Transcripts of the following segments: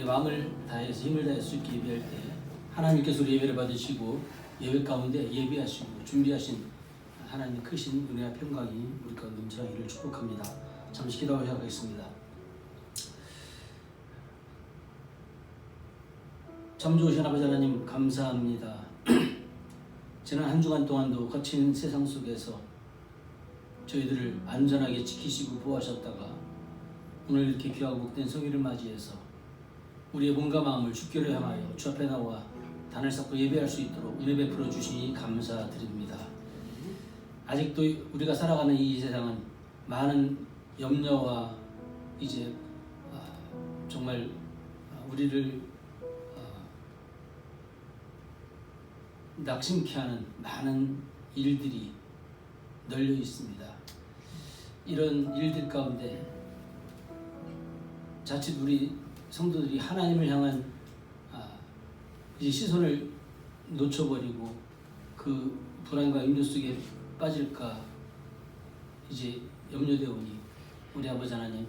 우리 마음을 다해서 힘을 다해서 주께 예배할 때 하나님께서 우리 예배를 받으시고 예배 가운데 예비하시고 준비하신 하나님의 크신 은혜와 평강이 우리 가운데 넘쳐나기를 축복합니다. 잠시 기도하도록 하겠습니다. 참 좋으신 아버지 하나님 감사합니다. 지난 한 주간 동안도 거친 세상 속에서 저희들을 안전하게 지키시고 보호하셨다가 오늘 이렇게 귀하고 복된 성일을 맞이해서 우리의 몸과 마음을 주께로 향하여 주 앞에 나와 단을 쌓고 예배할 수 있도록 은혜 베풀어 주시니 감사드립니다. 아직도 우리가 살아가는 이 세상은 많은 염려와 이제 정말 우리를 낙심케 하는 많은 일들이 널려 있습니다. 이런 일들 가운데 자칫 우리 성도들이 하나님을 향한 이제 시선을 놓쳐버리고 그 불안과 염려 속에 빠질까 이제 염려되오니 우리 아버지 하나님,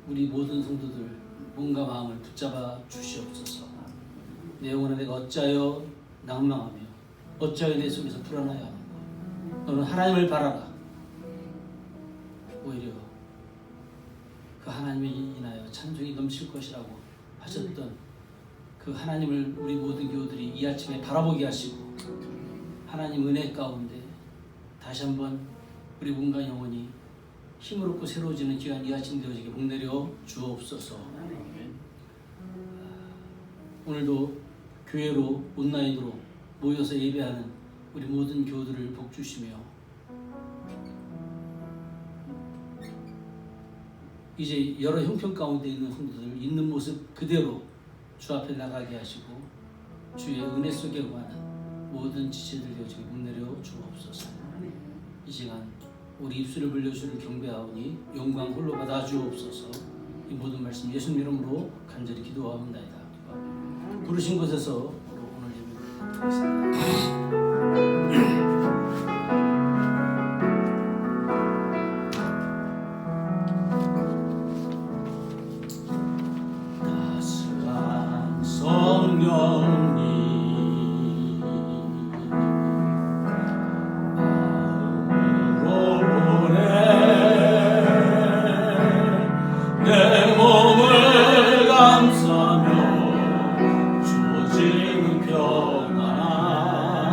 우리 모든 성도들 몸과 마음을 붙잡아 주시옵소서. 내 영혼아, 내가 어찌하여 낭망하며 어찌하여 내 속에서 불안하여 하는가. 너는 하나님을 바라라. 오히려 그 하나님을 인하여 찬송이 넘칠 것이라고 하셨던 그 하나님을 우리 모든 교우들이 이 아침에 바라보게 하시고 하나님 은혜 가운데 다시 한번 우리 몸과 영혼이 힘을 얻고 새로워지는 귀한 이 아침 되어지게 복내려 주옵소서. 오늘도 교회로 온라인으로 모여서 예배하는 우리 모든 교우들을 복주시며 이제 여러 형편 가운데 있는 성도들 있는 모습 그대로 주 앞에 나가게 하시고 주의 은혜 속에 거하는 모든 지체들 되어지게 복내려 주옵소서. 이 시간 우리 입술을 벌려 주를 경배하오니 영광 홀로 받아 주옵소서. 이 모든 말씀 예수님 이름으로 간절히 기도하옵나이다. 부르신 곳에서 오늘 예배를 드리겠습니다. 평안한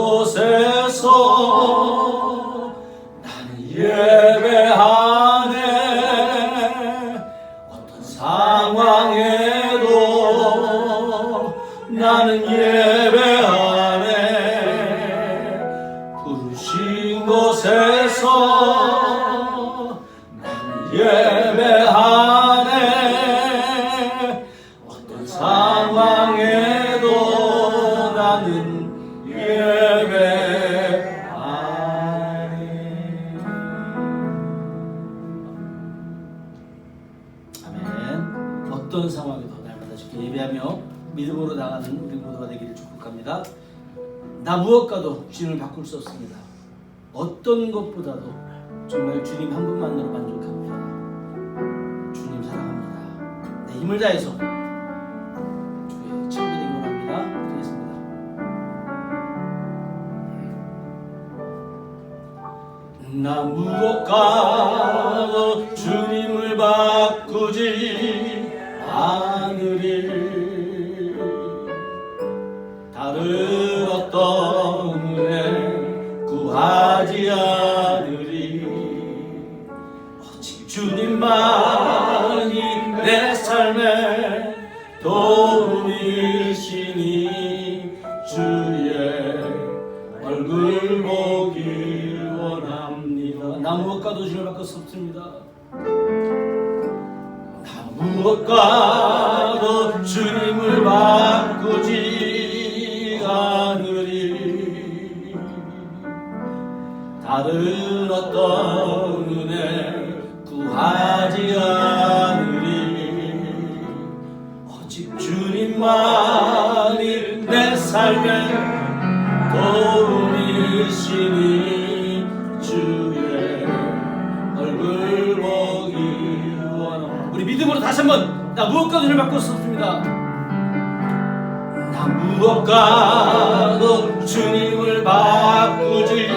곳에서 나는 예배하네. 어떤 상황에도 나는 예배하네. 부르신 곳에서 나는 예배하네. 어떤 상황에도 나는 예배하네. 아멘. 어떤 상황에도 날마다 주께 예배하며 믿음으로 나가는 우리 모두가 되기를 축복합니다. 나 무엇과도 주님을 바꿀 수 없습니다. 어떤 것보다도 정말 주님 한 분만으로 만족합니다. 주님 사랑합니다. 내 힘을 다해서 주의 친구되기 원합니다. 드리겠습니다. 나 무엇과도 주님을 바꾸지 않으리. 다른 어떤 은혜 구하지 않으리. 오직 주님만이 내 삶의 도움이시니 주의 얼굴 보기 원합니다. 나 무엇과도 주님을 바꿀 수 없습니다. 나 무엇과도 주님을 바꾸지 않으리. 다른 어떤 은혜 구하지 않으리. 오직 주님만이 내 삶의 도움이시니 주의 얼굴 보기 원합니다. 우리 믿음으로 다시 한번 나 무엇과도 주님을 바꿀 수 없습니다. 나 무엇과도 주님을 바꾸지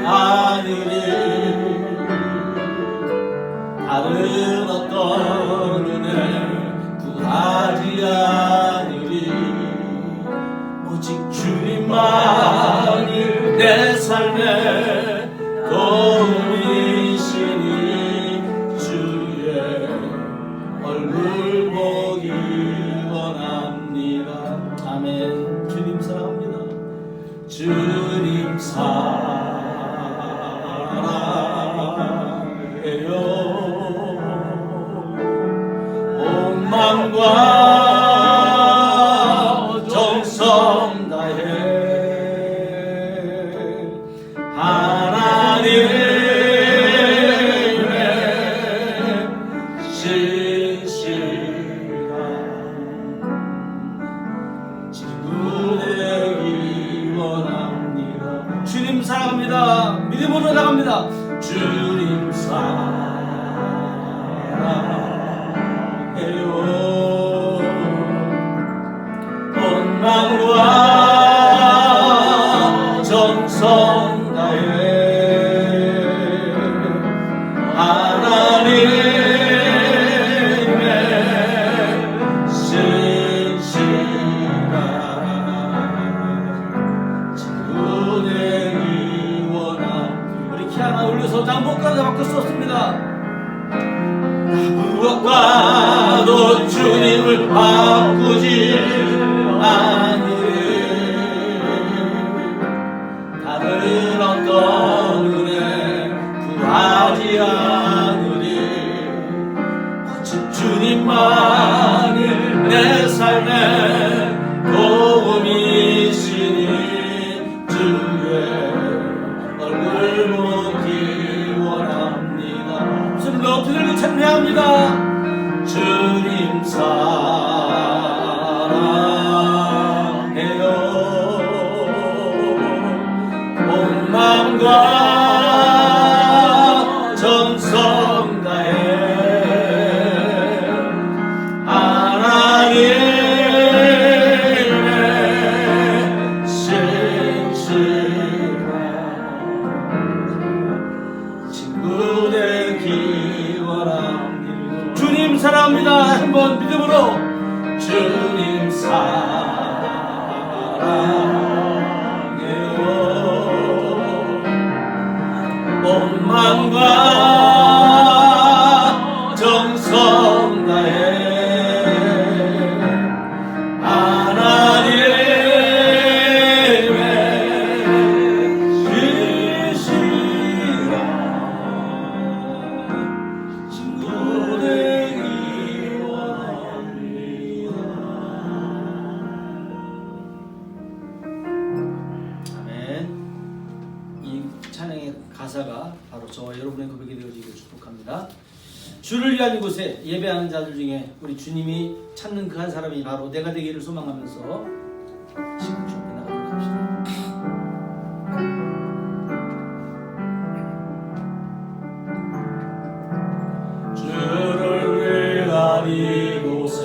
않으리. 다른 어떤 은혜 구하지 않으리. 오직 주님만이 내 삶의 도움이시니 주의 얼굴 보기 원합니다. 아멘. 주님 사랑합니다. 주님 사랑해요. 온 마음과 정성 다해 하나님의 신실한 친구 되기 원합니다. 주님 사랑합니다. 믿음으로 나갑니다. 주님 사랑해요. 온 마음과 정성 다해 하나님의 신실한 친구 되기 원합니다. 우리 키 하나 올려서 나 무엇과도 바꿀 수 없습니다. 나 무엇과도 주님을 바꾸지 않으리. 다른 어떤 은혜 구하지 않으리. 오직 주님만이 내 삶의 도움이시니 주의 얼굴 보기 원합니다. 손을 높이 들고 찬양합니다. 주님 사랑 소망과 정성 다해 하나님의 계시라 친구 되기 원합니다. 아멘. 이 찬양의 가사가 바로 저와 여러분의 고백이 되어지기를 축복합니다. 주를 위한 이곳에 예배하는 자들 중에 우리 주님이 찾는 그 한 사람이 바로 내가 되기를 소망하면서 지금 좀 나가도록 합시다. 주를 위한 이곳에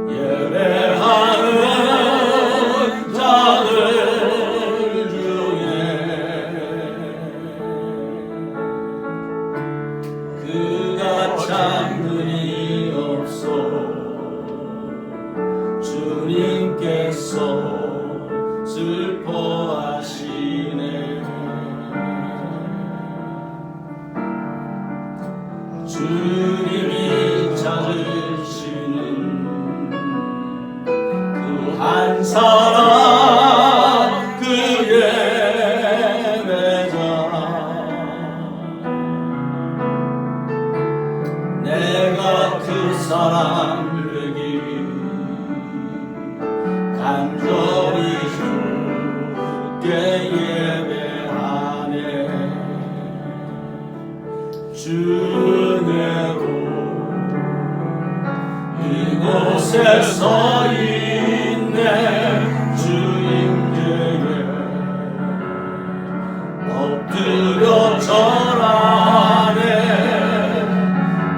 예배하는 자들 중에 그가 참는이 없어 주님께서 슬퍼하시네. 주님이 찾으시는 그 한 사람 그 예배자 내가 그 사람 되기 간절히 주께 예배하네. 주내로 이곳에 서 있네. 주님께 엎드려 절하네.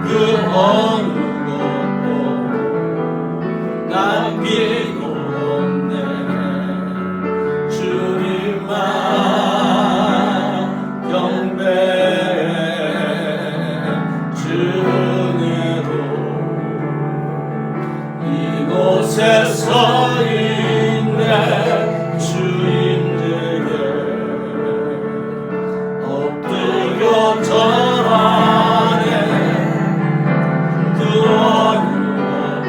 그 어느 것도 남기고 없네. 주님만 경배해. 주내로 이곳에 서 있네. 주님에게 엎드려 절하네. 그 어느 것도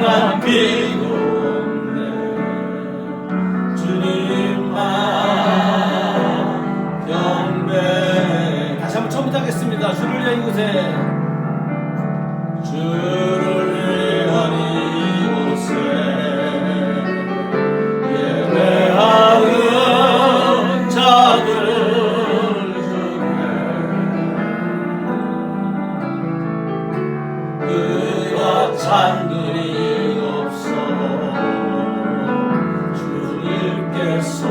남기고 없네. 주님만 경배해. 다시 한번 처음부터 하겠습니다. 주를 위한 이곳에 주를 위한 이곳에 예배하는 자들 중에 그가 찬들이 없어 주님께서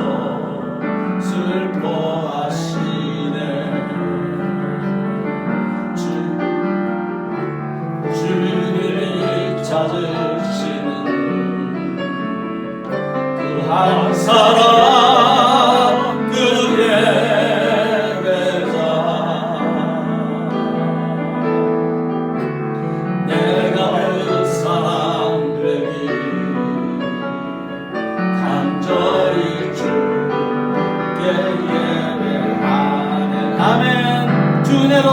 슬퍼하시네. 주님이 찾으시는 그 한 사람 그 예배자 내가 그 사람 되기 간절히 주께 예배하네. 아멘. 주내로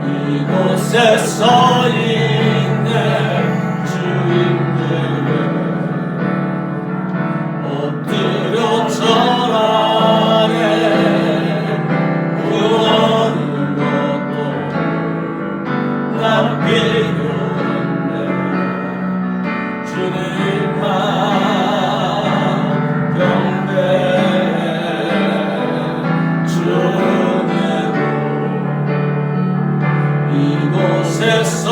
이곳에 서 있네. 주님께 엎드려 절하네. 그 어느 것도 남기고 없네. 주님만 경배해. 주내로 이곳에 서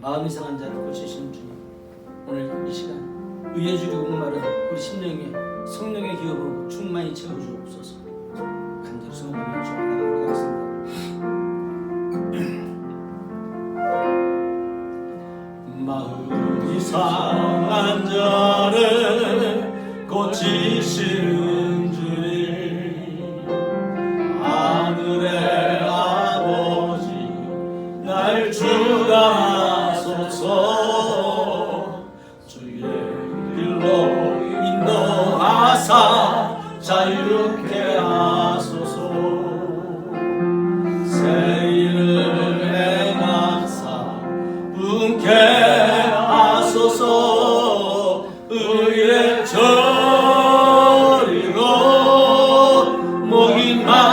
마음이 상한 자를 고치시는 주님, 오늘 이 시간 의에 주리고 목마른 우리 심령에 성령의 기업으로 충만히 채워주옵소서. 간절히 소원하며 주 나가도록 하겠습니다. 마음이 상한 자를 고치시는 주님, 하늘의 아버지 날 주관하소서. 주의 길로 인도하사 자유케 하소서. 새 일을 행하사 분케 하소서. 의에 저리고 목이 마르니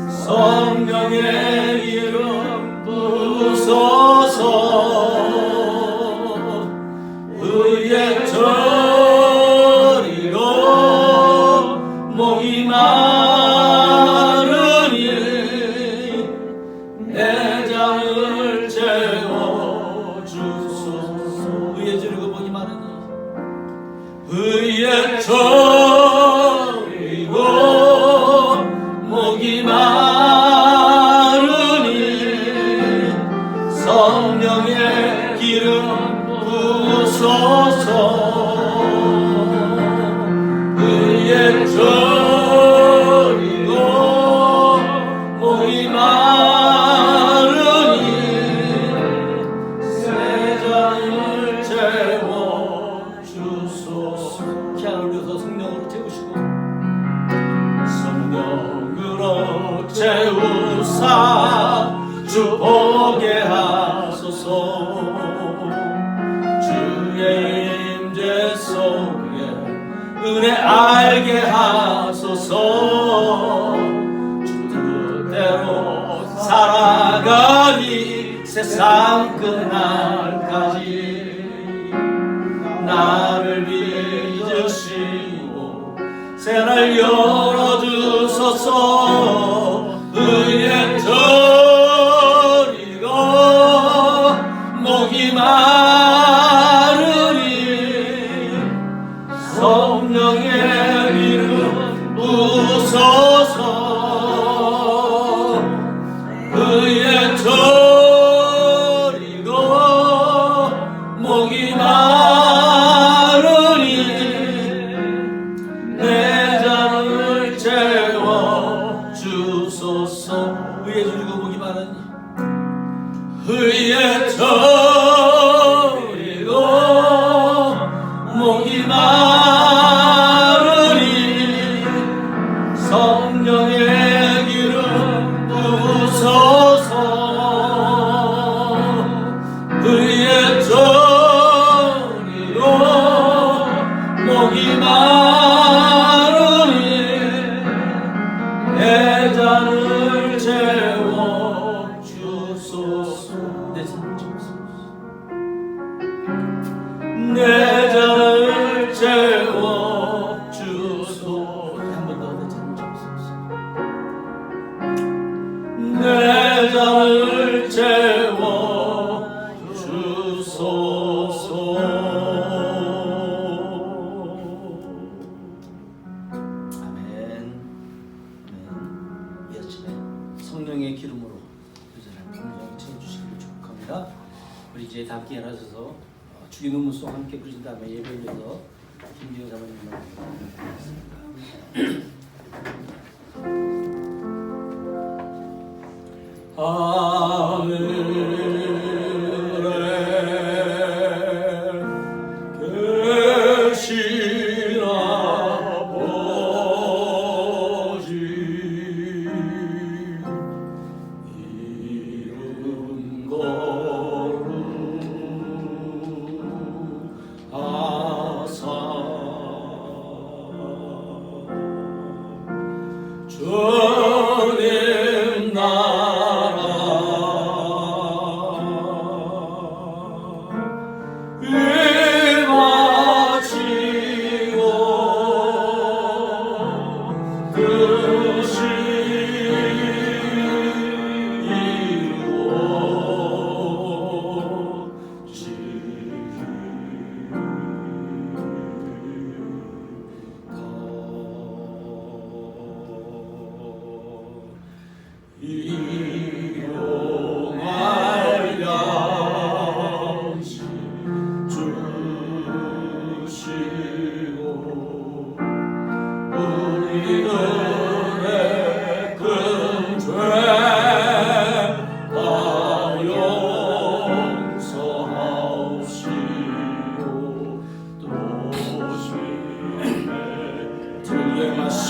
성령의 이름 부소서. 의에 저리고 목이 마르니 내장을 채워주소서. 의에 저리고 목이 마르니 의에 저리고 목이 마르니 성령의 기름 부소서. 의에 저리고 목이 마르니 새 잔을 채워주소서. 기한을 올려서 성령으로 채우시고 성령으로 채우사 주 보게 하소서. 주의 임재 속에 은혜 알게 하소서. 주 뜻대로 살아가니 세상 끝날까지 나를 빚으시고 새날 열어주소서. 의에 저리고 목이 마르니 성령의 이름 부소서. 의에 저리고 목이 마르니 내 잔을 채워주소서. 의에 저리고 목이 마르니 의에 저리고 목이 마르니 성령의 기름 부소서. 의에 저리고 목이 마르니 내 잔을 채워주소서. 내 잔을 채워주소서. 내 잔을 채워주소서. 한 번 더 내 잔을 채워주소서. 내 잔을 채워주소서. 아멘. 이 아침에 성령의 기름으로 여전한 감정을 채워주시기를 축복합니다. 우리 이제 다 함께 일어나셔서 주기 눈물송 함께 부르신 다음에 예배를 위해서 김기호 사모님을 하늘에 계신 아버지 이름 거룩하사 주님 나라 임하시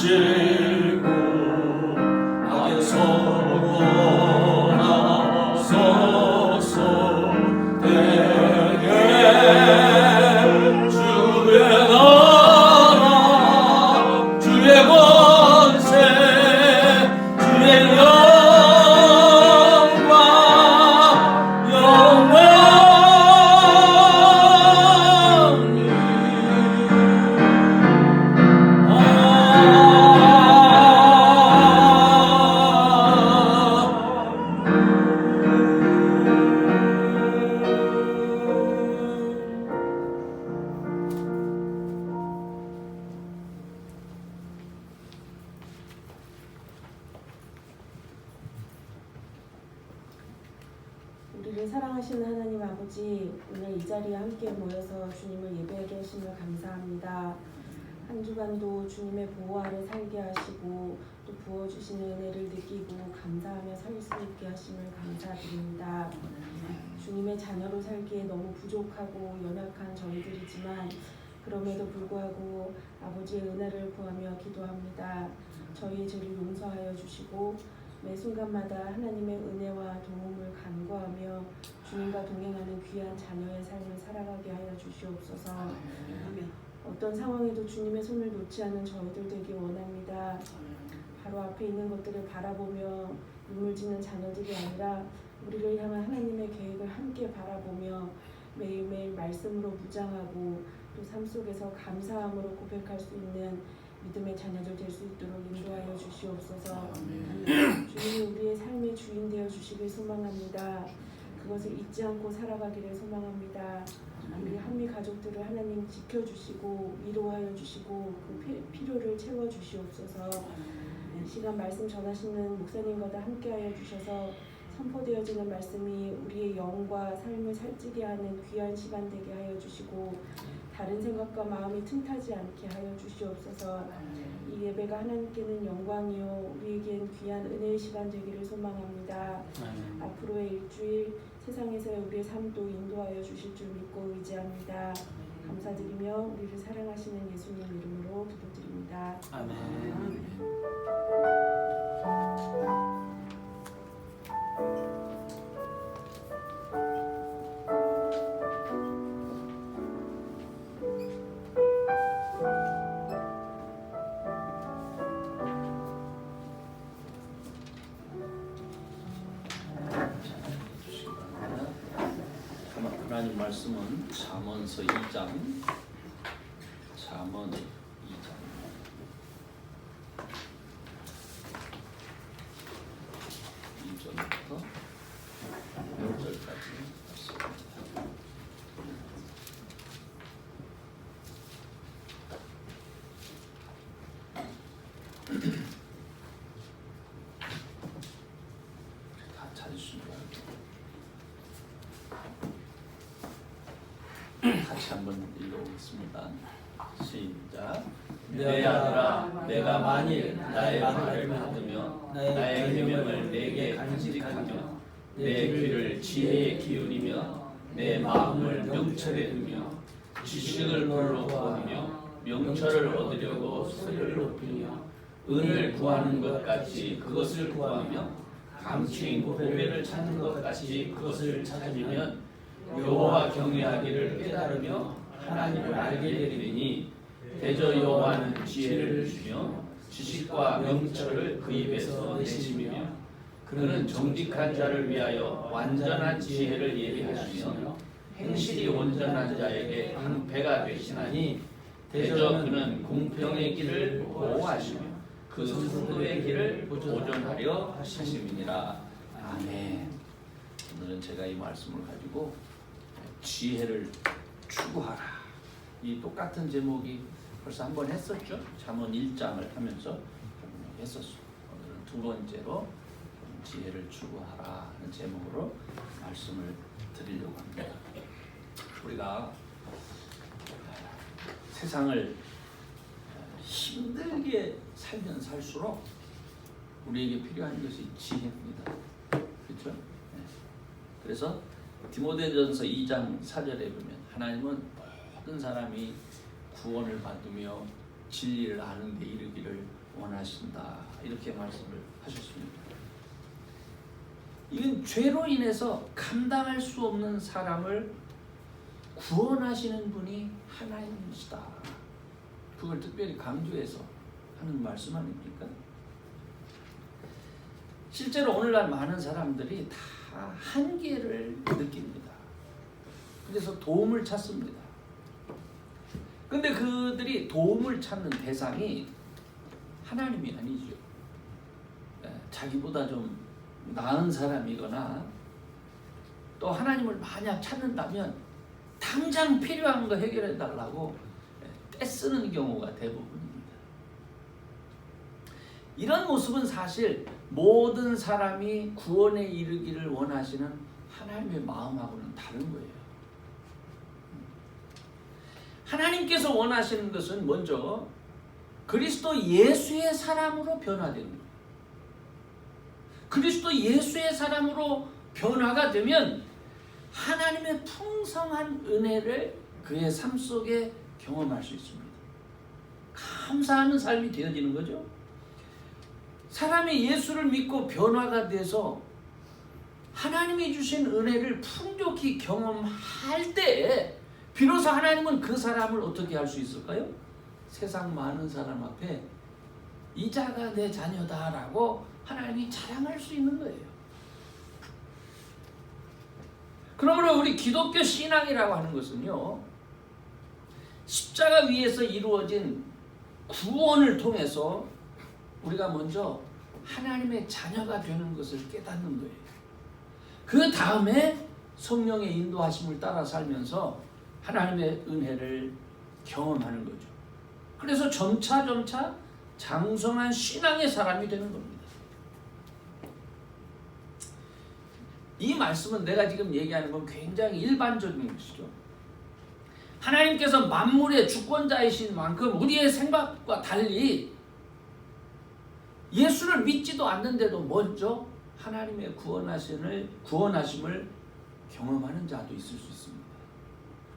찔고 악에서 떠나소서. 내게 주의 나라 주의 권세 주의 영광 영원히 우리를 사랑하시는 하나님 아버지, 오늘 이 자리에 함께 모여서 주님을 예배하게 하심을 감사합니다. 한 주간도 주님의 보호 아래 살게 하시고 또 부어주시는 은혜를 느끼고 감사하며 살 수 있게 하심을 감사드립니다. 주님의 자녀로 살기에 너무 부족하고 연약한 저희들이지만 그럼에도 불구하고 아버지의 은혜를 구하며 기도합니다. 저희의 죄를 용서하여 주시고 매 순간마다 하나님의 은혜와 도움을 간구하며 주님과 동행하는 귀한 자녀의 삶을 살아가게 하여 주시옵소서. 어떤 상황에도 주님의 손을 놓지 않는 저희들 되기 원합니다. 바로 앞에 있는 것들을 바라보며 눈물 짓는 자녀들이 아니라 우리를 향한 하나님의 계획을 함께 바라보며 매일매일 말씀으로 무장하고 또 삶 속에서 감사함으로 고백할 수 있는 믿음의 자녀들 될 수 있도록 인도하여 주시옵소서. 주님이 우리의 삶의 주인 되어 주시길 소망합니다. 그것을 잊지 않고 살아가기를 소망합니다. 우리 한미 가족들을 하나님 지켜주시고 위로하여 주시고 그 필요를 채워주시옵소서. 이 시간 말씀 전하시는 목사님과 다 함께하여 주셔서 선포되어지는 말씀이 우리의 영과 삶을 살찌게 하는 귀한 시간 되게 하여 주시고 다른 생각과 마음이 틈타지 않게 하여 주시옵소서. 이 예배가 하나님께는 영광이요 우리에겐 귀한 은혜의 시간 되기를 소망합니다. 앞으로의 일주일 세상에서의 우리의 삶도 인도하여 주실 줄 믿고 의지합니다. 감사드리며 우리를 사랑하시는 예수님 이름으로 기도드립니다. 아멘. 하나님 말씀은 잠언서 2장 2절부터 6절까지 다 찾으시면 같이 한번 읽어보겠습니다. 시작. 내 아들아, 내가 만일 나의 말을 받으며 나의 계명을 내게 간직하며 내 귀를 지혜에 기울이며 내 마음을 명철에 두며 지식을 불러 구하며 명철을 얻으려고 소리를 높이며 은을 구하는 것 같이 그것을 구하며 감추인 고배를 찾는 것 같이 그것을 찾으면 여호와 경외하기를 깨달으며 하나님을 알게 되리니 대저 여호와는 지혜를 주며 지식과 명철을 그 입에서 내심이며 그는 정직한 자를 위하여 완전한 지혜를 예비하시며 행실이 온전한 자에게 방패가 되시나니 대저 그는 공평의 길을 보호하시며 그 스스로의 길을 보존하려 하심이니라. 아멘. 오늘은 제가 이 말씀을 가지고 지혜를 추구하라. 이 똑같은 제목이 벌써 한 번 했었죠. 잠언 1장을 하면서 했었어. 오늘은 두 번째로 지혜를 추구하라 하는 제목으로 말씀을 드리려고 합니다. 우리가 세상을 힘들게 살면 살수록 우리에게 필요한 것이 지혜입니다. 그렇죠? 네. 그래서 디모데전서 2장 4절에 보면 하나님은 모든 사람이 구원을 받으며 진리를 아는 데 이르기를 원하신다. 이렇게 말씀을 하셨습니다. 이건 죄로 인해서 감당할 수 없는 사람을 구원하시는 분이 하나님이시다. 그걸 특별히 강조해서 하는 말씀 아닙니까? 실제로 오늘날 많은 사람들이 다 한계를 느낍니다. 그래서 도움을 찾습니다. 근데 그들이 도움을 찾는 대상이 하나님이 아니죠. 자기보다 좀 나은 사람이거나 또 하나님을 만약 찾는다면 당장 필요한 거 해결해 달라고 떼쓰는 경우가 대부분입니다. 이런 모습은 사실 모든 사람이 구원에 이르기를 원하시는 하나님의 마음하고는 다른 거예요. 하나님께서 원하시는 것은 먼저 그리스도 예수의 사람으로 변화되는 거예요. 그리스도 예수의 사람으로 변화가 되면 하나님의 풍성한 은혜를 그의 삶 속에 경험할 수 있습니다. 감사하는 삶이 되어지는 거죠. 사람이 예수를 믿고 변화가 돼서 하나님이 주신 은혜를 풍족히 경험할 때 비로소 하나님은 그 사람을 어떻게 할 수 있을까요? 세상 많은 사람 앞에 이 자가 내 자녀다라고 하나님이 자랑할 수 있는 거예요. 그러므로 우리 기독교 신앙이라고 하는 것은요, 십자가 위에서 이루어진 구원을 통해서 우리가 먼저 하나님의 자녀가 되는 것을 깨닫는 거예요. 그 다음에 성령의 인도하심을 따라 살면서 하나님의 은혜를 경험하는 거죠. 그래서 점차 장성한 신앙의 사람이 되는 겁니다. 이 말씀은 내가 지금 얘기하는 건 굉장히 일반적인 것이죠. 하나님께서 만물의 주권자이신 만큼 우리의 생각과 달리 예수를 믿지도 않는데도 먼저 하나님의 구원하심을 경험하는 자도 있을 수 있습니다.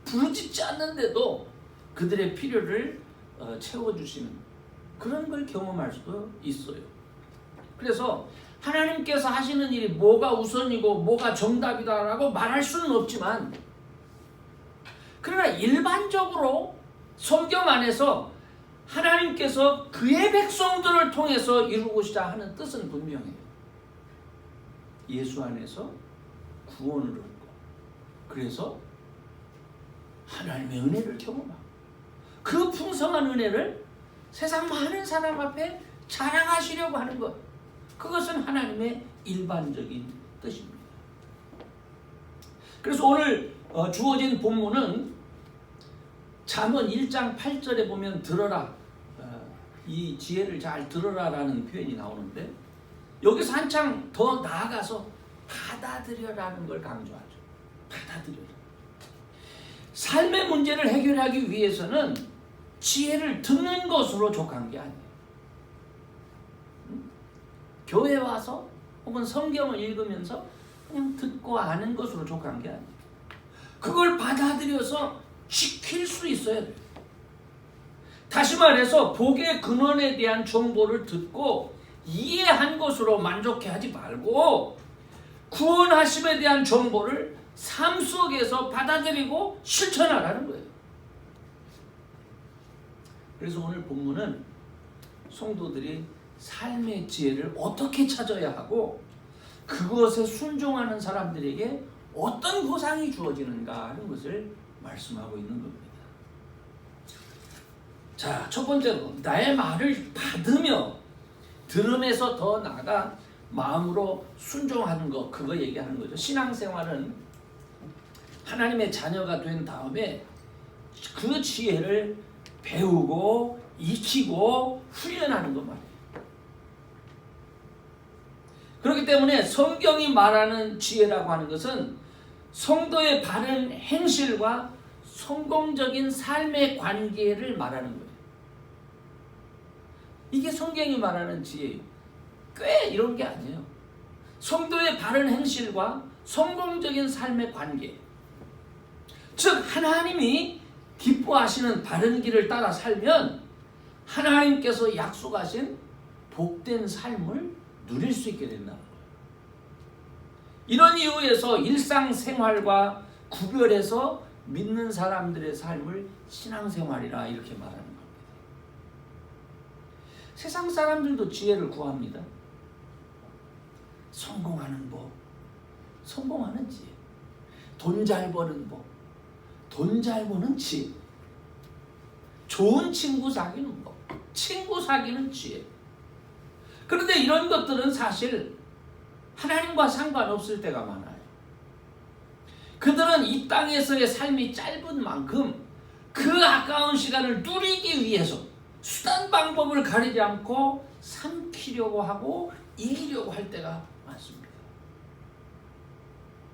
부르짖지 않는데도 그들의 필요를 채워주시는 그런 걸 경험할 수도 있어요. 그래서 하나님께서 하시는 일이 뭐가 우선이고 뭐가 정답이다라고 말할 수는 없지만, 그러나 일반적으로 성경 안에서 하나님께서 그의 백성들을 통해서 이루고자 하는 뜻은 분명해요. 예수 안에서 구원을 얻고, 그래서 하나님의 은혜를 경험하고, 그 풍성한 은혜를 세상 많은 사람 앞에 자랑하시려고 하는 것, 그것은 하나님의 일반적인 뜻입니다. 그래서 오늘 주어진 본문은 잠언 1장 8절에 보면 들어라, 이 지혜를 잘 들어라라는 표현이 나오는데, 여기서 한창 더 나아가서 받아들여라는 걸 강조하죠. 받아들여라. 삶의 문제를 해결하기 위해서는 지혜를 듣는 것으로 족한 게 아니에요. 교회 와서 혹은 성경을 읽으면서 그냥 듣고 아는 것으로 족한 게 아니에요. 그걸 받아들여서 지킬 수 있어야 돼요. 다시 말해서 복의 근원에 대한 정보를 듣고 이해한 것으로 만족해하지 말고 구원하심에 대한 정보를 삶 속에서 받아들이고 실천하라는 거예요. 그래서 오늘 본문은 성도들이 삶의 지혜를 어떻게 찾아야 하고 그것에 순종하는 사람들에게 어떤 보상이 주어지는가 하는 것을 말씀하고 있는 겁니다. 자, 첫 번째로 나의 말을 받으며 들음에서 더 나아가 마음으로 순종하는 것, 그거 얘기하는 거죠. 신앙생활은 하나님의 자녀가 된 다음에 그 지혜를 배우고 익히고 훈련하는 것 말이에요. 그렇기 때문에 성경이 말하는 지혜라고 하는 것은 성도의 바른 행실과 성공적인 삶의 관계를 말하는 거예요. 이게 성경이 말하는 지혜예요. 꽤 이런 게 아니에요. 성도의 바른 행실과 성공적인 삶의 관계, 즉 하나님이 기뻐하시는 바른 길을 따라 살면 하나님께서 약속하신 복된 삶을 누릴 수 있게 된다는 거예요. 이런 이유에서 일상생활과 구별해서 믿는 사람들의 삶을 신앙생활이라 이렇게 말하는 겁니다. 세상 사람들도 지혜를 구합니다. 성공하는 법, 성공하는 지혜. 돈 잘 버는 법, 돈 잘 버는 지혜. 좋은 친구 사귀는 법, 친구 사귀는 지혜. 그런데 이런 것들은 사실 하나님과 상관없을 때가 많아요. 그들은 이 땅에서의 삶이 짧은 만큼 그 아까운 시간을 누리기 위해서 수단 방법을 가리지 않고 삼키려고 하고 이기려고 할 때가 많습니다.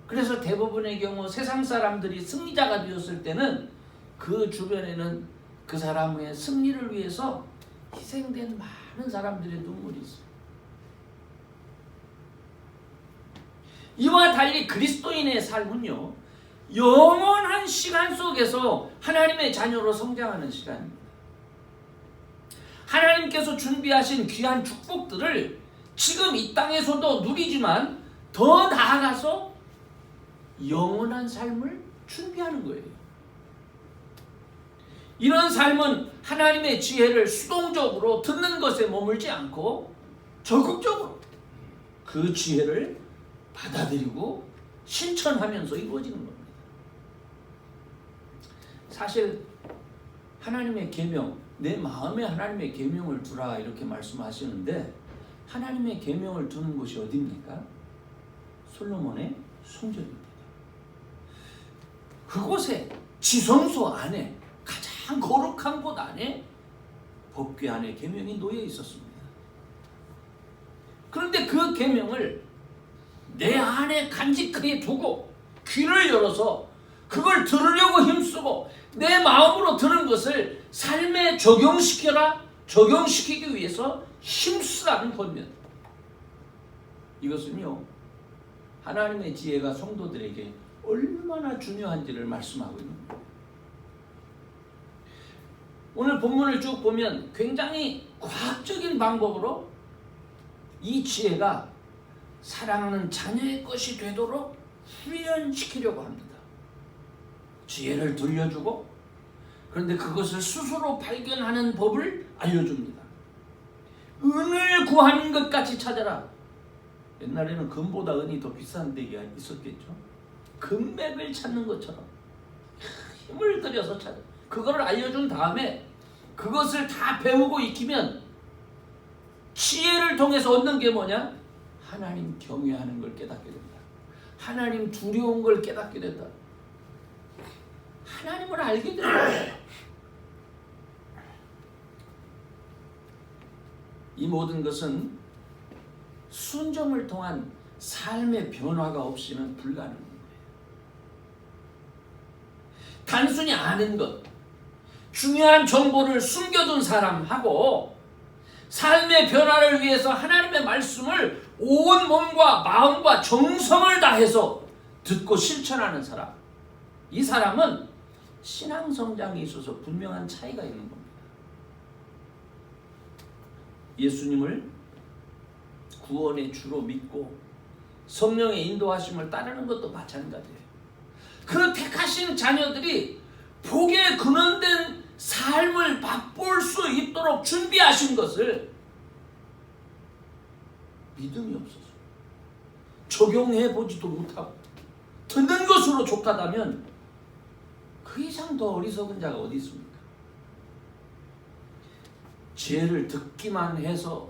그래서 대부분의 경우 세상 사람들이 승리자가 되었을 때는 그 주변에는 그 사람의 승리를 위해서 희생된 많은 사람들의 눈물이 있어요. 이와 달리 그리스도인의 삶은요, 영원한 시간 속에서 하나님의 자녀로 성장하는 시간입니다. 하나님께서 준비하신 귀한 축복들을 지금 이 땅에서도 누리지만 더 나아가서 영원한 삶을 준비하는 거예요. 이런 삶은 하나님의 지혜를 수동적으로 듣는 것에 머물지 않고 적극적으로 그 지혜를 받아들이고 실천하면서 이루어지는 겁니다. 사실 하나님의 계명, 내 마음에 하나님의 계명을 두라 이렇게 말씀하시는데 하나님의 계명을 두는 곳이 어디입니까? 솔로몬의 성전입니다. 그곳에 지성소 안에 가장 거룩한 곳 안에 법궤 안에 계명이 놓여 있었습니다. 그런데 그 계명을 내 안에 간직하게 두고 귀를 열어서 그걸 들으려고 힘쓰고 내 마음으로 들은 것을 삶에 적용시키기 위해서 힘쓰라는 권면. 이것은요, 하나님의 지혜가 성도들에게 얼마나 중요한지를 말씀하고 있는 거예요. 오늘 본문을 쭉 보면 굉장히 과학적인 방법으로 이 지혜가 사랑하는 자녀의 것이 되도록 훈련시키려고 합니다. 지혜를 들려주고, 그런데 그것을 스스로 발견하는 법을 알려줍니다. 은을 구하는 것 같이 찾아라. 옛날에는 금보다 은이 더 비싼 데가 있었겠죠. 금맥을 찾는 것처럼 힘을 들여서 찾아. 그거를 알려준 다음에 그것을 다 배우고 익히면 지혜를 통해서 얻는 게 뭐냐? 하나님 경외하는 걸 깨닫게 된다. 하나님 두려운 걸 깨닫게 된다. 하나님을 알게 된다. 이 모든 것은 순종을 통한 삶의 변화가 없이는 불가능한 거예요. 단순히 아는 것, 중요한 정보를 숨겨둔 사람하고 삶의 변화를 위해서 하나님의 말씀을 온 몸과 마음과 정성을 다해서 듣고 실천하는 사람, 이 사람은 신앙 성장에 있어서 분명한 차이가 있는 겁니다. 예수님을 구원의 주로 믿고 성령의 인도하심을 따르는 것도 마찬가지예요. 그 택하신 자녀들이 복에 근원된 삶을 맛볼 수 있도록 준비하신 것을 믿음이 없어서 적용해 보지도 못하고 듣는 것으로 족하다면 그 이상 더 어리석은 자가 어디 있습니까? 지혜를 듣기만 해서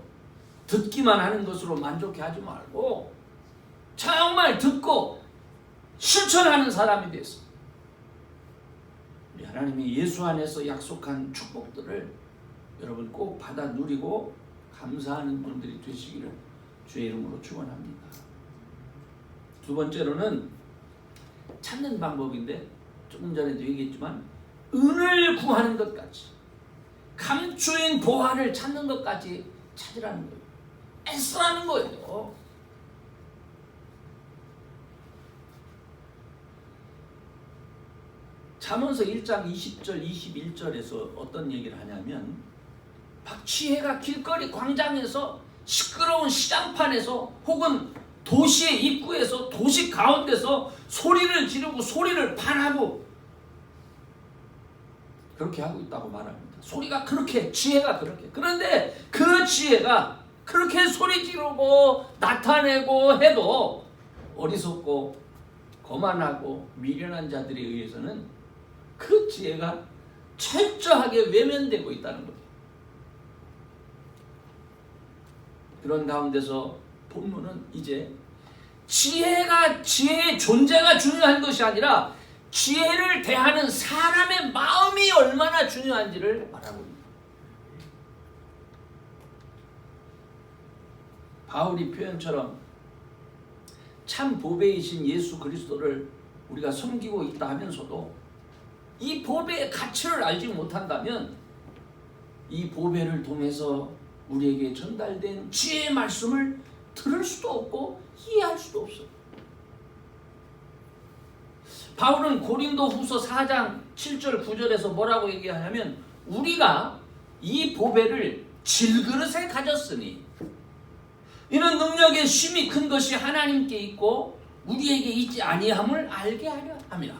듣기만 하는 것으로 만족해하지 말고 정말 듣고 실천하는 사람이 돼서 우리 하나님이 예수 안에서 약속한 축복들을 여러분 꼭 받아 누리고 감사하는 분들이 되시기를 주의 이름으로 축원합니다. 두 번째로는 찾는 방법인데 조금 전에도 얘기했지만 은을 구하는 것 같이 감추인 보화를 찾는 것까지 찾으라는 거예요. 애쓰라는 거예요. 잠언서 1장 20절 21절에서 어떤 얘기를 하냐면 박지혜가 길거리 광장에서 시끄러운 시장판에서 혹은 도시의 입구에서 도시 가운데서 소리를 지르고 소리를 반하고 그렇게 하고 있다고 말합니다. 소리가 그렇게, 지혜가 그렇게. 그런데 그 지혜가 그렇게 소리 지르고 나타내고 해도 어리석고 거만하고 미련한 자들에 의해서는 그 지혜가 철저하게 외면되고 있다는 거예요. 그런 가운데서 본문은 이제 지혜의 존재가 중요한 것이 아니라 지혜를 대하는 사람의 마음이 얼마나 중요한지를 말하고 있습니다. 바울이 표현처럼 참 보배이신 예수 그리스도를 우리가 섬기고 있다 하면서도 이 보배의 가치를 알지 못한다면 이 보배를 통해서 우리에게 전달된 지혜의 말씀을 들을 수도 없고 이해할 수도 없어요. 바울은 고린도 후서 4장 7절 9절에서 뭐라고 얘기하냐면 우리가 이 보배를 질그릇에 가졌으니 이는 능력의 쉼이 큰 것이 하나님께 있고 우리에게 있지 아니함을 알게 하려 함이라.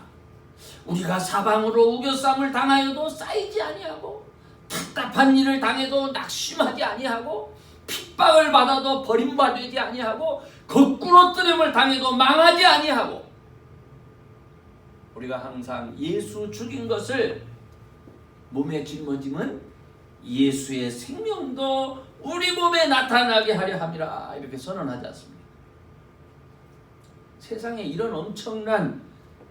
우리가 사방으로 우겨쌈을 당하여도 쌓이지 아니하고 답답한 일을 당해도 낙심하지 아니하고 핍박을 받아도 버림받지 아니하고 거꾸로 뜨림을 당해도 망하지 아니하고 우리가 항상 예수 죽인 것을 몸에 짊어짐은 예수의 생명도 우리 몸에 나타나게 하려 함이라 이렇게 선언하지 않습니까? 세상에 이런 엄청난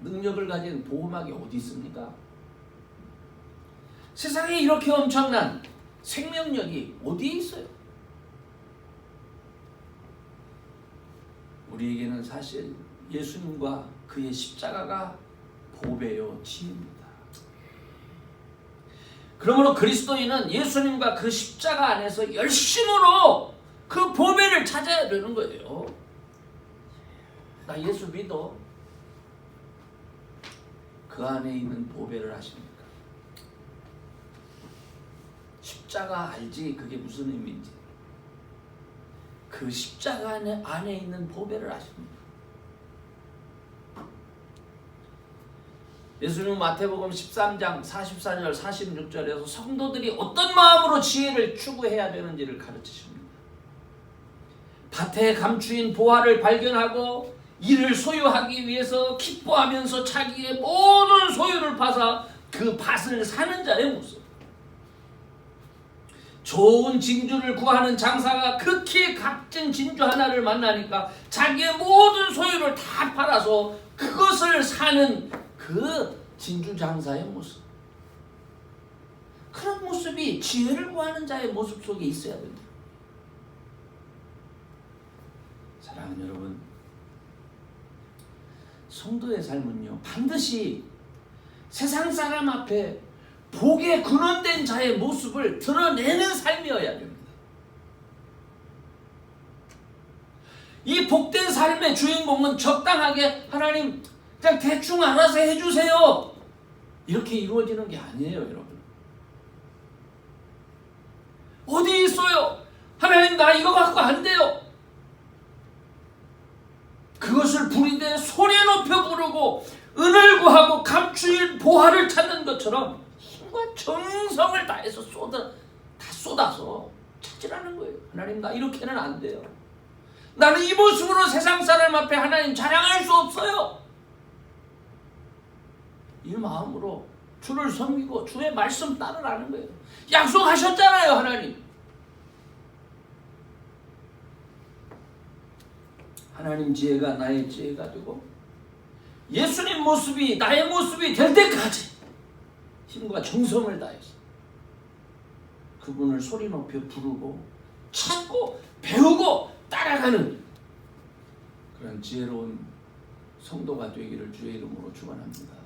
능력을 가진 보호막이 어디 있습니까? 세상에 이렇게 엄청난 생명력이 어디에 있어요? 우리에게는 사실 예수님과 그의 십자가가 보배요 지혜입니다. 그러므로 그리스도인은 예수님과 그 십자가 안에서 열심으로 그 보배를 찾아야 되는 거예요. 나 예수 믿어. 그 안에 있는 보배를 아십니까? 십자가 알지 그게 무슨 의미인지. 그 십자가 안에 있는 보배를 아십니까? 예수님은 마태복음 13장 44절 46절에서 성도들이 어떤 마음으로 지혜를 추구해야 되는지를 가르치십니다. 밭에 감추인 보화를 발견하고 이를 소유하기 위해서 기뻐하면서 자기의 모든 소유를 파서 그 밭을 사는 자의 모습. 좋은 진주를 구하는 장사가 극히 값진 진주 하나를 만나니까 자기의 모든 소유를 다 팔아서 그것을 사는 그 진주 장사의 모습. 그런 모습이 지혜를 구하는 자의 모습 속에 있어야 됩니다. 사랑하는 여러분, 성도의 삶은요 반드시 세상 사람 앞에 복에 근원된 자의 모습을 드러내는 삶이어야 됩니다. 이 복된 삶의 주인공은 적당하게 하나님 그냥 대충 알아서 해주세요 이렇게 이루어지는 게 아니에요. 여러분 어디 있어요? 하나님 나 이거 갖고 안 돼요. 그것을 부리되 소리 높여 부르고 은을 구하고 감추인 보화를 찾는 것처럼 힘과 정성을 다해서 쏟아서 찾으라는 거예요. 하나님 나 이렇게는 안 돼요. 나는 이 모습으로 세상 사람 앞에 하나님 자랑할 수 없어요. 이 마음으로 주를 섬기고 주의 말씀 따르라는 거예요. 약속하셨잖아요. 하나님. 하나님 지혜가 나의 지혜가 되고 예수님 모습이 나의 모습이 될 때까지 힘과 정성을 다해서 그분을 소리 높여 부르고 찾고 배우고 따라가는 그런 지혜로운 성도가 되기를 주의 이름으로 축원합니다.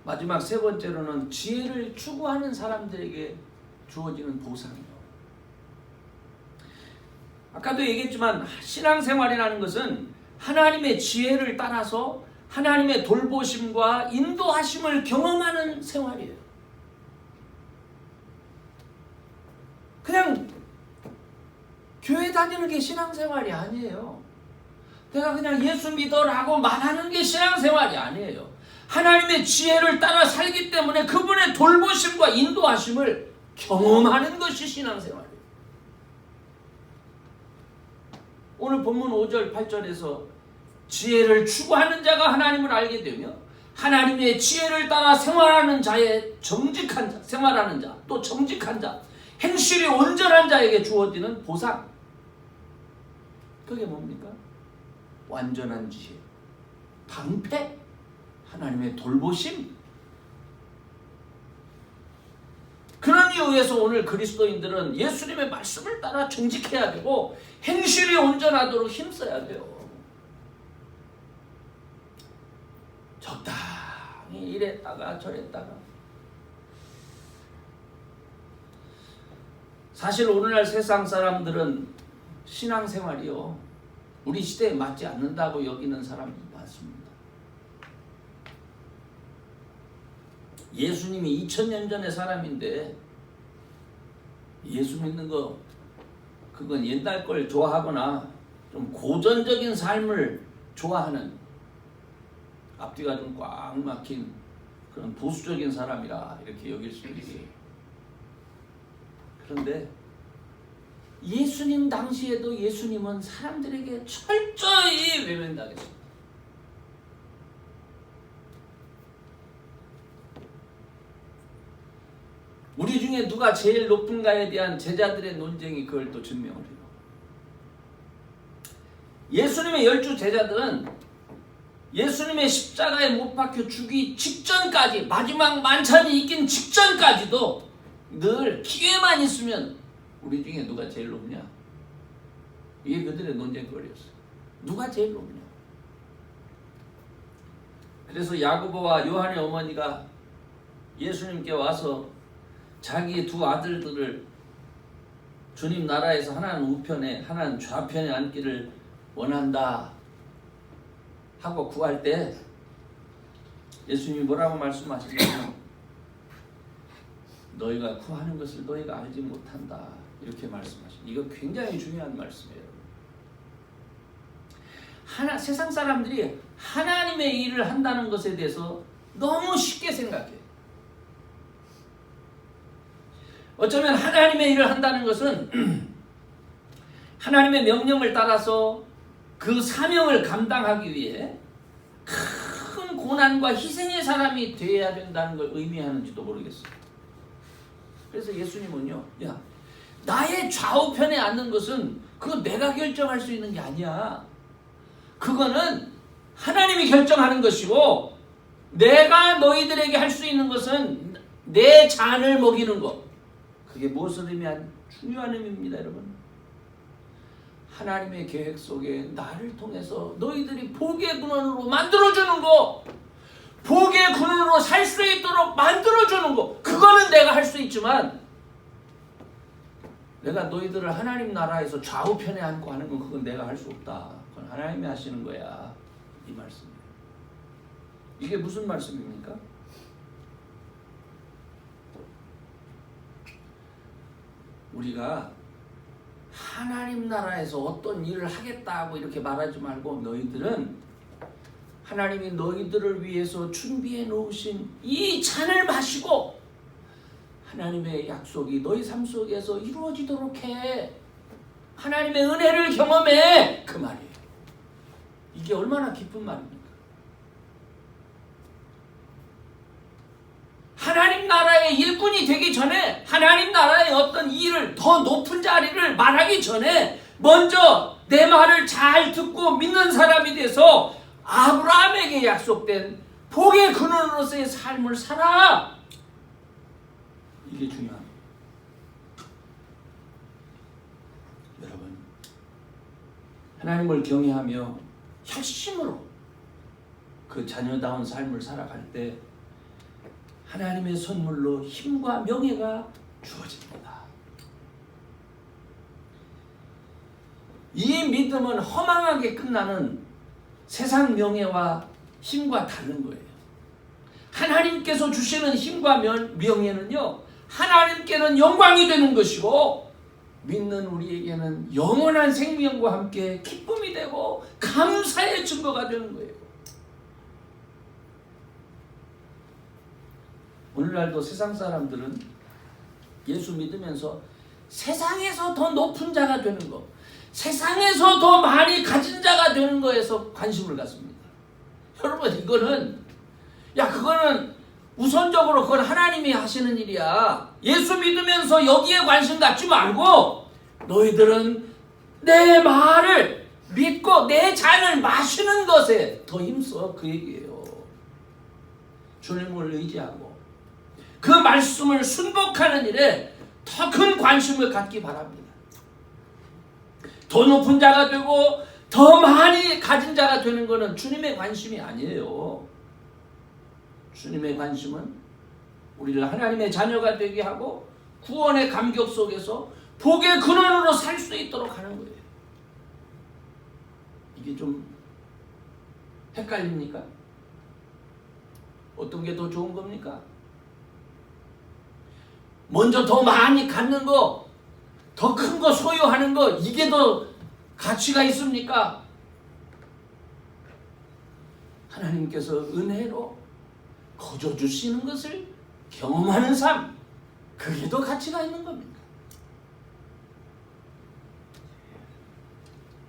마지막 세 번째로는 지혜를 추구하는 사람들에게 주어지는 보상이요. 아까도 얘기했지만 신앙생활이라는 것은 하나님의 지혜를 따라서 하나님의 돌보심과 인도하심을 경험하는 생활이에요. 다니는 게 신앙생활이 아니에요. 내가 그냥 예수 믿어라고 말하는 게 신앙생활이 아니에요. 하나님의 지혜를 따라 살기 때문에 그분의 돌보심과 인도하심을 경험하는 것이 신앙생활이에요. 오늘 본문 5절 8절에서 지혜를 추구하는 자가 하나님을 알게 되며 하나님의 지혜를 따라 생활하는 자의 정직한 자, 생활하는 자, 또 정직한 자, 행실이 온전한 자에게 주어지는 보상. 그게 뭡니까? 완전한 지혜, 방패, 하나님의 돌보심. 그런 이유에서 오늘 그리스도인들은 예수님의 말씀을 따라 정직해야 되고 행실이 온전하도록 힘써야 돼요. 적당히 이랬다가 저랬다가. 사실 오늘날 세상 사람들은 신앙생활이요, 우리 시대에 맞지 않는다고 여기는 사람이 많습니다. 예수님이 2000년 전의 사람인데 예수 믿는 거 그건 옛날 걸 좋아하거나 좀 고전적인 삶을 좋아하는 앞뒤가 좀 꽉 막힌 그런 보수적인 사람이라 이렇게 여길 수 있어요. 그런데 예수님 당시에도 예수님은 사람들에게 철저히 외면당했습니다. 우리 중에 누가 제일 높은가에 대한 제자들의 논쟁이 그걸 또 증명을 해요. 예수님의 12 제자들은 예수님의 십자가에 못 박혀 죽기 직전까지, 마지막 만찬이 있긴 직전까지도 늘 기회만 있으면 우리 중에 누가 제일 높냐? 이게 그들의 논쟁거리였어요. 누가 제일 높냐? 그래서 야고보와 요한의 어머니가 예수님께 와서 자기 두 아들들을 주님 나라에서 하나는 우편에 하나는 좌편에 앉기를 원한다 하고 구할 때 예수님이 뭐라고 말씀하시냐면 너희가 구하는 것을 너희가 알지 못한다 이렇게 말씀하시죠. 이거 굉장히 중요한 말씀이에요. 세상 사람들이 하나님의 일을 한다는 것에 대해서 너무 쉽게 생각해요. 어쩌면 하나님의 일을 한다는 것은 하나님의 명령을 따라서 그 사명을 감당하기 위해 큰 고난과 희생의 사람이 되어야 된다는 걸 의미하는지도 모르겠어요. 그래서 예수님은요, 야, 나의 좌우편에 앉는 것은 그거 내가 결정할 수 있는 게 아니야. 그거는 하나님이 결정하는 것이고 내가 너희들에게 할 수 있는 것은 내 잔을 먹이는 것. 그게 무엇을 의미한 중요한 의미입니다, 여러분. 하나님의 계획 속에 나를 통해서 너희들이 복의 근원으로 만들어주는 거, 복의 근원으로 살 수 있도록 만들어주는 거, 그거는 내가 할 수 있지만 내가 너희들을 하나님 나라에서 좌우편에 앉고 하는 건 그건 내가 할 수 없다. 그건 하나님이 하시는 거야. 이 말씀이에요. 이게 무슨 말씀입니까? 우리가 하나님 나라에서 어떤 일을 하겠다고 이렇게 말하지 말고 너희들은 하나님이 너희들을 위해서 준비해 놓으신 이 잔을 마시고 하나님의 약속이 너희 삶 속에서 이루어지도록 해. 하나님의 은혜를 경험해. 그 말이에요. 이게 얼마나 기쁜 말입니까? 하나님 나라의 일꾼이 되기 전에, 하나님 나라의 어떤 일을, 더 높은 자리를 말하기 전에 먼저 내 말을 잘 듣고 믿는 사람이 돼서 아브라함에게 약속된 복의 근원으로서의 삶을 살아. 이게 중요합니다. 여러분, 하나님을 경외하며 혈심으로 그 자녀다운 삶을 살아갈 때 하나님의 선물로 힘과 명예가 주어집니다. 이 믿음은 허망하게 끝나는 세상 명예와 힘과 다른 거예요. 하나님께서 주시는 힘과 명예는요, 하나님께는 영광이 되는 것이고 믿는 우리에게는 영원한 생명과 함께 기쁨이 되고 감사의 증거가 되는 거예요. 오늘날도 세상 사람들은 예수 믿으면서 세상에서 더 높은 자가 되는 것, 세상에서 더 많이 가진 자가 되는 거에서 관심을 갖습니다. 여러분, 그거는 우선적으로 그건 하나님이 하시는 일이야. 예수 믿으면서 여기에 관심 갖지 말고 너희들은 내 말을 믿고 내 잔을 마시는 것에 더 힘써, 그 얘기예요. 주님을 의지하고 그 말씀을 순복하는 일에 더 큰 관심을 갖기 바랍니다. 더 높은 자가 되고 더 많이 가진 자가 되는 것은 주님의 관심이 아니에요. 주님의 관심은 우리를 하나님의 자녀가 되게 하고 구원의 감격 속에서 복의 근원으로 살 수 있도록 하는 거예요. 이게 좀 헷갈립니까? 어떤 게 더 좋은 겁니까? 먼저 더 많이 갖는 거, 더 큰 거 소유하는 거, 이게 더 가치가 있습니까? 하나님께서 은혜로 거저 주시는 것을 경험하는 삶, 그게 더 가치가 있는 겁니다.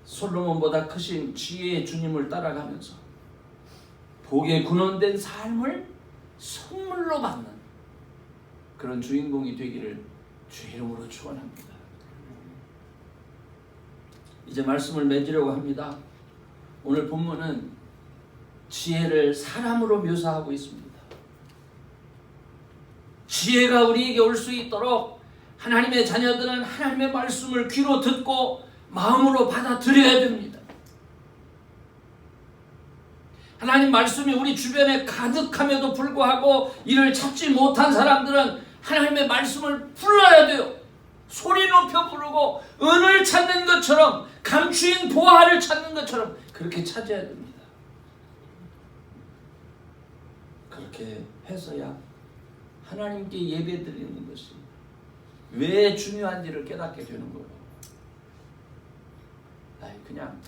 솔로몬보다 크신 지혜의 주님을 따라가면서 복의 근원된 삶을 선물로 받는 그런 주인공이 되기를 주의 이름으로 축원합니다. 이제 말씀을 맺으려고 합니다. 오늘 본문은 지혜를 사람으로 묘사하고 있습니다. 지혜가 우리에게 올 수 있도록 하나님의 자녀들은 하나님의 말씀을 귀로 듣고 마음으로 받아들여야 됩니다. 하나님 말씀이 우리 주변에 가득함에도 불구하고 이를 찾지 못한 사람들은 하나님의 말씀을 불러야 돼요. 소리 높여 부르고 은을 찾는 것처럼, 감추인 보화를 찾는 것처럼 그렇게 찾아야 됩니다. 그렇게 해서야 하나님께 예배드리는 것이 왜 중요한지를 깨닫게 되는 거예요. 그냥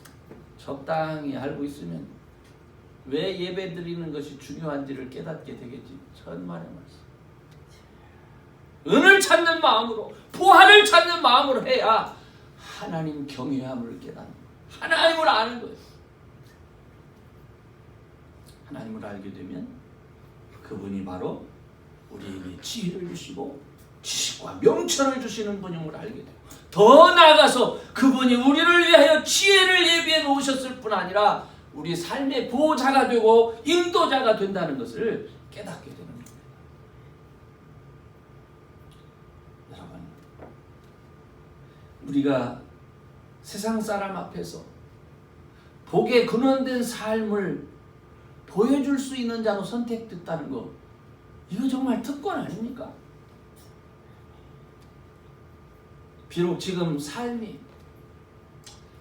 적당히 알고 있으면 왜 예배드리는 것이 중요한지를 깨닫게 되겠지. 천만의 말씀. 은을 찾는 마음으로, 보화를 찾는 마음으로 해야 하나님 경외함을 깨닫는 거예요. 하나님을 아는 거예요. 하나님을 알게 되면 그분이 바로 우리에게 지혜를 주시고 지식과 명철을 주시는 분임을 알게 돼요. 더 나아가서 그분이 우리를 위하여 지혜를 예비해 놓으셨을 뿐 아니라 우리 삶의 보호자가 되고 인도자가 된다는 것을 깨닫게 되는 겁니다. 여러분, 우리가 세상 사람 앞에서 복의 근원된 삶을 보여줄 수 있는 자로 선택됐다는 거, 이거 정말 특권 아닙니까? 비록 지금 삶이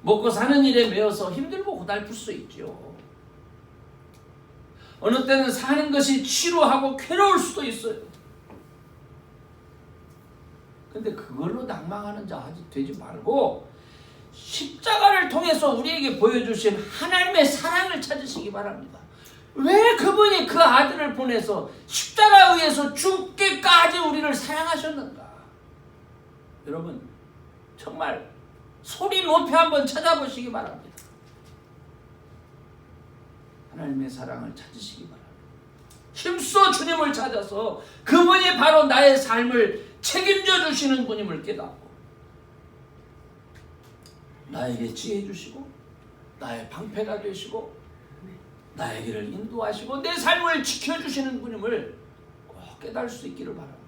먹고 사는 일에 매여서 힘들고 고달플 수 있죠. 어느 때는 사는 것이 지루하고 괴로울 수도 있어요. 근데 그걸로 낭망하는 자 되지 말고 십자가를 통해서 우리에게 보여주신 하나님의 사랑을 찾으시기 바랍니다. 왜 그분이 그 아들을 보내서 십자가에 의해서 죽기까지 우리를 사랑하셨는가? 여러분, 정말 소리 높이 한번 찾아보시기 바랍니다. 하나님의 사랑을 찾으시기 바랍니다. 힘써 주님을 찾아서 그분이 바로 나의 삶을 책임져 주시는 분임을 깨닫고 나에게 지혜 주시고 나의 방패가 되시고 나의 길을 인도하시고 내 삶을 지켜주시는 분임을 꼭 깨달을 수 있기를 바랍니다.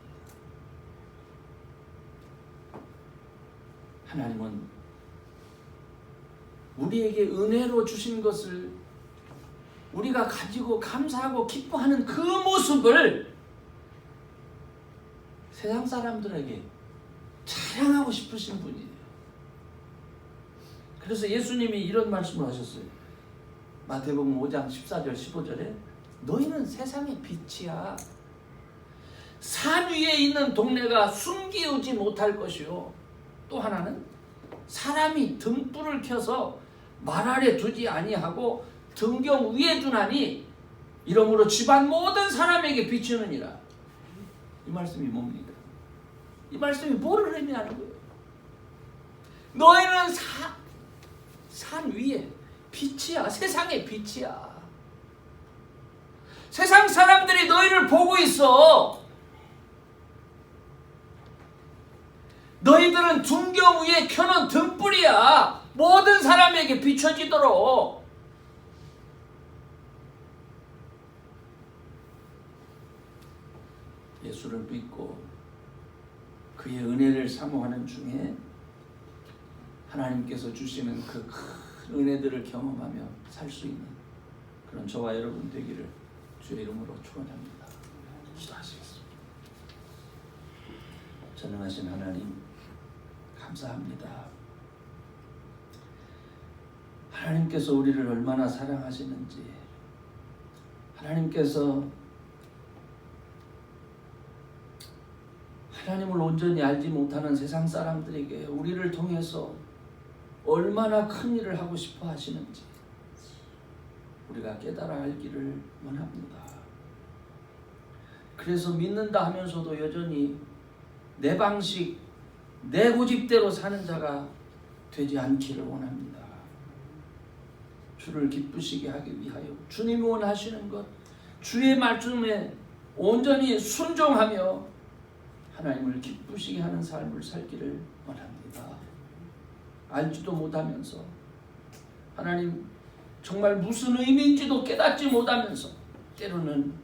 하나님은 우리에게 은혜로 주신 것을 우리가 가지고 감사하고 기뻐하는 그 모습을 세상 사람들에게 자랑하고 싶으신 분이에요. 그래서 예수님이 이런 말씀을 하셨어요. 마태복음 5장 14절 15절에 너희는 세상의 빛이야. 산 위에 있는 동네가 숨기우지 못할 것이요 또 하나는 사람이 등불을 켜서 말 아래 두지 아니하고 등경 위에 두나니 이러므로 집안 모든 사람에게 비추느니라. 이 말씀이 뭡니까? 이 말씀이 뭐를 의미하는 거예요? 너희는 산 위에 빛이야. 세상의 빛이야. 세상 사람들이 너희를 보고 있어. 너희들은 등경 위에 켜놓은 등불이야. 모든 사람에게 비춰지도록. 예수를 믿고 그의 은혜를 사모하는 중에 하나님께서 주시는 그 큰 은혜들을 경험하며 살 수 있는 그런 저와 여러분 되기를 주의 이름으로 축원합니다. 기도하시겠습니다. 전능하신 하나님 감사합니다. 하나님께서 우리를 얼마나 사랑하시는지, 하나님께서 하나님을 온전히 알지 못하는 세상 사람들에게 우리를 통해서 얼마나 큰 일을 하고 싶어 하시는지 우리가 깨달아 알기를 원합니다. 그래서 믿는다 하면서도 여전히 내 방식, 내 고집대로 사는 자가 되지 않기를 원합니다. 주를 기쁘시게 하기 위하여 주님이 원하시는 것, 주의 말씀에 온전히 순종하며 하나님을 기쁘시게 하는 삶을 살기를 원합니다. 알지도 못하면서 하나님 정말 무슨 의미인지도 깨닫지 못하면서 때로는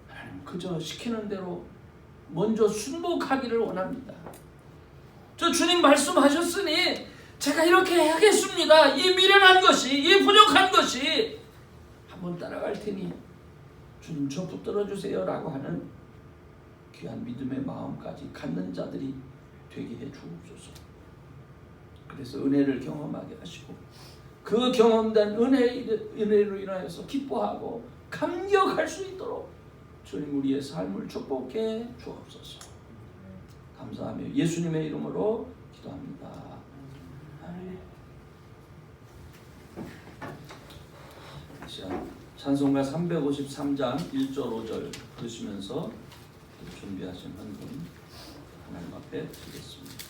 하나님 그저 시키는 대로 먼저 순복하기를 원합니다. 저 주님 말씀하셨으니 제가 이렇게 하겠습니다. 이 미련한 것이, 이 부족한 것이 한번 따라갈 테니 주님 저 붙들어 주세요 라고 하는 귀한 믿음의 마음까지 갖는 자들이 되게 해 주옵소서. 그래서 은혜를 경험하게 하시고 그 경험된 은혜로 인하여서 기뻐하고 감격할 수 있도록 주님 우리의 삶을 축복해 주옵소서. 감사하며 예수님의 이름으로 기도합니다. 아멘. 찬송가 353장 1절 5절 들으시면서 준비하신 헌금 하나님 앞에 드리겠습니다.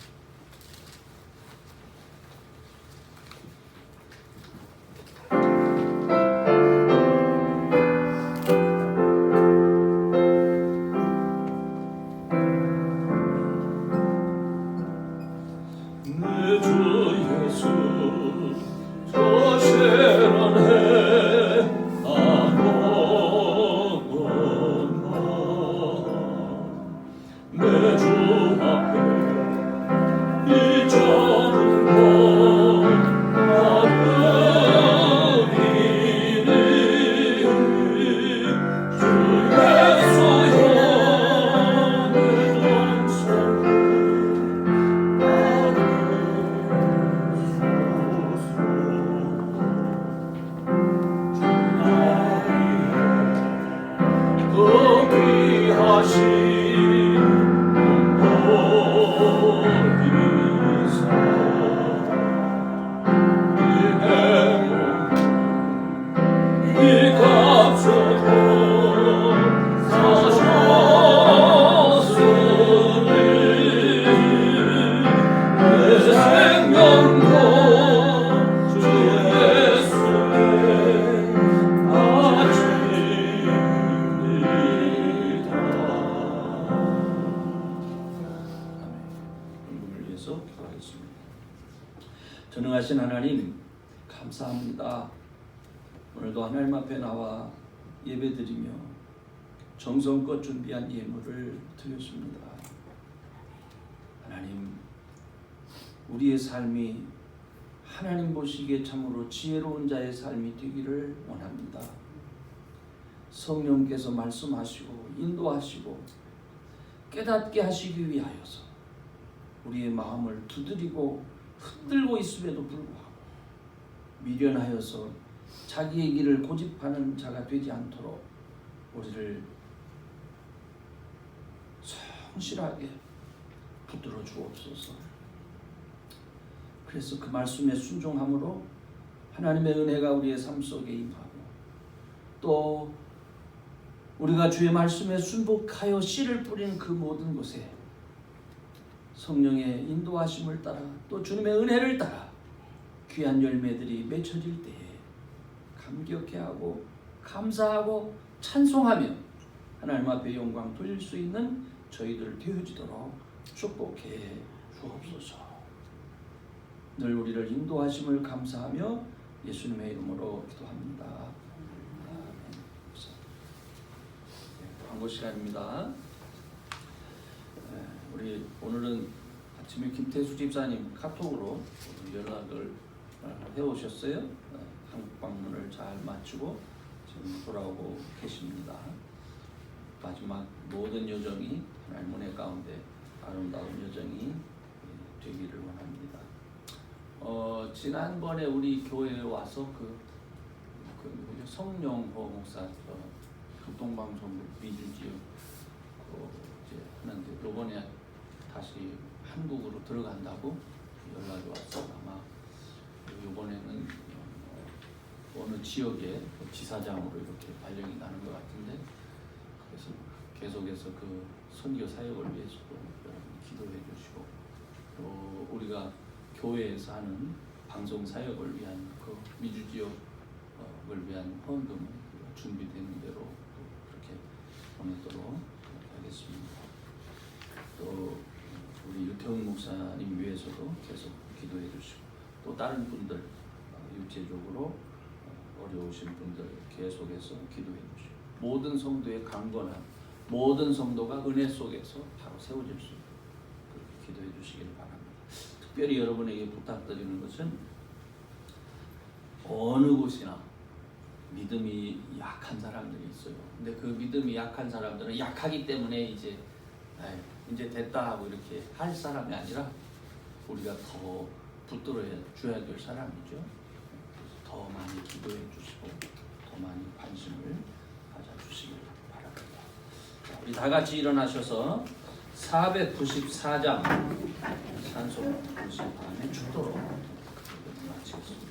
전능하신 하나님 감사합니다. 오늘도 하나님 앞에 나와 예배드리며 정성껏 준비한 예물을 드렸습니다. 하나님 우리의 삶이 하나님 보시기에 참으로 지혜로운 자의 삶이 되기를 원합니다. 성령께서 말씀하시고 인도하시고 깨닫게 하시기 위하여서 우리의 마음을 두드리고 흔들고 있음에도 불구하고 미련하여서 자기의 길을 고집하는 자가 되지 않도록 우리를 성실하게 붙들어 주옵소서. 그래서 그 말씀에 순종함으로 하나님의 은혜가 우리의 삶 속에 임하고 또 우리가 주의 말씀에 순복하여 씨를 뿌리는 그 모든 곳에 성령의 인도하심을 따라 또 주님의 은혜를 따라 귀한 열매들이 맺혀질 때에 감격해하고 감사하고 찬송하며 하나님 앞에 영광 돌릴 수 있는 저희들 되어지도록 축복해 주옵소서. 늘 우리를 인도하심을 감사하며 예수님의 이름으로 기도합니다. 아멘. 광고 시간입니다. 우리 오늘은 아침에 김태수 집사님 카톡으로 연락을 해오셨어요. 한국 방문을 잘 마치고 지금 돌아오고 계십니다. 마지막 모든 여정이 하나님 은혜 가운데 아름다운 여정이 되기를 원합니다. 지난번에 우리 교회에 와서 그 성령호 목사 교통방송 미주지역 이제 하는데 이번에 다시 한국으로 들어간다고 연락이 왔어. 아마 이번에는 어느 지역에 지사장으로 이렇게 발령이 나는 것 같은데 그래서 계속해서 그 선교 사역을 위해서도 기도해 주시고 또 우리가 교회에서 하는 방송 사역을 위한 그 미주 지역을 위한 헌금을 준비되는 대로 그렇게 보내도록 하겠습니다. 또 우리 유태훈 목사님 위해서도 계속 기도해 주시고 또 다른 분들 육체적으로 어려우신 분들 계속해서 기도해 주시고 모든 성도의 강건함 모든 성도가 은혜 속에서 바로 세워질 수 있도록 그렇게 기도해 주시기를 바랍니다. 특별히 여러분에게 부탁드리는 것은 어느 곳이나 믿음이 약한 사람들이 있어요. 근데 그 믿음이 약한 사람들은 약하기 때문에 이제 됐다 하고 이렇게 할 사람이 아니라 우리가 더 붙들어 줘야 될 사람이죠. 그래서 더 많이 기도해 주시고 더 많이 관심을 가져주시길 바랍니다. 자, 우리 다 같이 일어나셔서 494장 산소 90반의 축도로 마치겠습니다.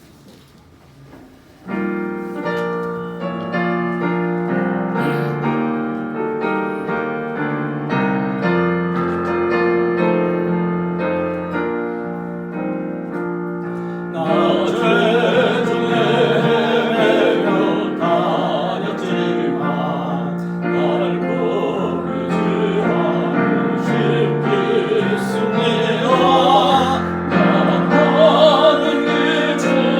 나는 그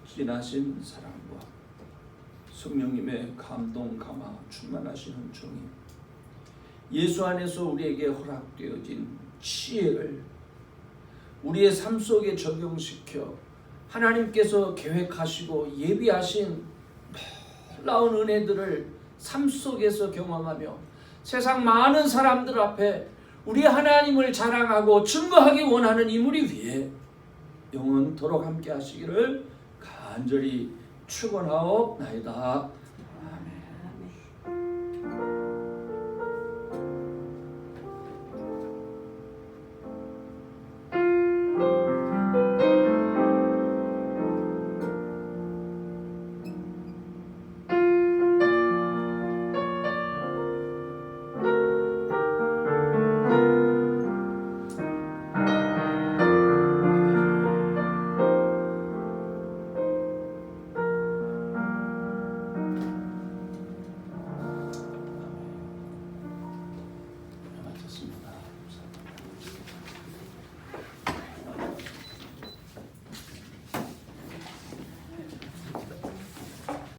진하신 사랑과 성령님의 감동 감화 충만하신 은총이 예수 안에서 우리에게 허락되어진 지혜를 우리의 삶 속에 적용시켜 하나님께서 계획하시고 예비하신 놀라운 은혜들을 삶 속에서 경험하며 세상 많은 사람들 앞에 우리 하나님을 자랑하고 증거하기 원하는 이 무리 위에 영원토록 함께 하시기를 간절히 축원하옵나이다.